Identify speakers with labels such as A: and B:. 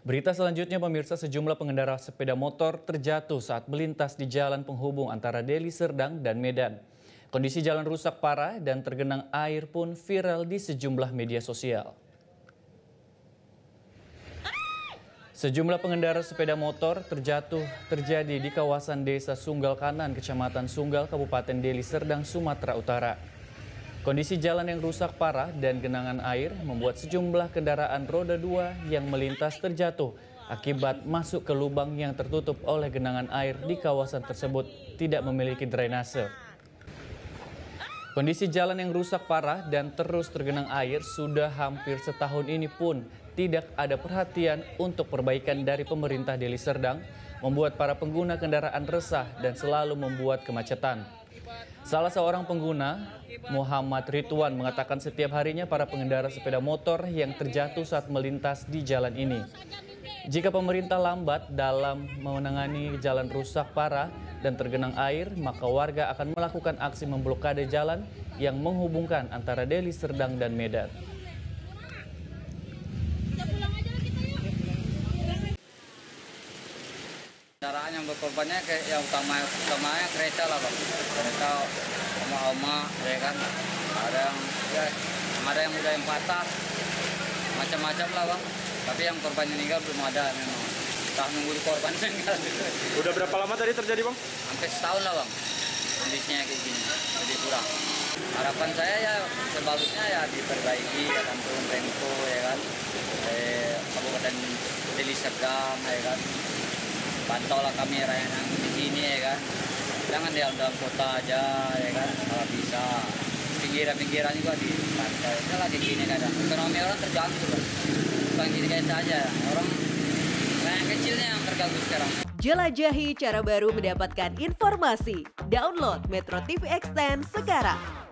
A: Berita selanjutnya pemirsa, sejumlah pengendara sepeda motor terjatuh saat melintas di jalan penghubung antara Deli Serdang dan Medan. Kondisi jalan rusak parah dan tergenang air pun viral di sejumlah media sosial. Sejumlah pengendara sepeda motor terjadi di kawasan Desa Sunggal Kanan, Kecamatan Sunggal, Kabupaten Deli Serdang, Sumatera Utara. Kondisi jalan yang rusak parah dan genangan air membuat sejumlah kendaraan roda 2 yang melintas terjatuh akibat masuk ke lubang yang tertutup oleh genangan air di kawasan tersebut tidak memiliki drainase. Kondisi jalan yang rusak parah dan terus tergenang air sudah hampir setahun ini pun tidak ada perhatian untuk perbaikan dari pemerintah Deli Serdang, membuat para pengguna kendaraan resah dan selalu membuat kemacetan. Salah seorang pengguna, Muhammad Ridwan, mengatakan setiap harinya para pengendara sepeda motor yang terjatuh saat melintas di jalan ini. Jika pemerintah lambat dalam menangani jalan rusak parah dan tergenang air, maka warga akan melakukan aksi memblokade jalan yang menghubungkan antara Deli Serdang dan Medan.
B: Kendaraan yang berkorbannya kayak yang utamanya kereta lah bang, kereta oma-oma ya kan, ada yang udah yang patah, macam-macam lah bang. Tapi yang korban meninggal belum ada memang. Entah nunggu korban meninggal.
C: Udah berapa lama tadi terjadi bang?
B: Hampir setahun lah bang, kondisinya kayak gini, jadi kurang. Harapan saya ya sebagusnya ya diperbaiki, ya kan, turun tempo ya kan, Kabupaten Deli Serdang ya kan. Pantaulah kamera yang di sini ya kan, jangan di dalam kota aja ya kan, kalau bisa pinggiran-pinggiran juga dipantau. Itu lagi gini kadang ekonomi orang terganggu loh, bukan gini kayak aja orang yang kecilnya yang terganggu sekarang.
D: Jelajahi cara baru mendapatkan informasi. Download Metro TV Extend sekarang.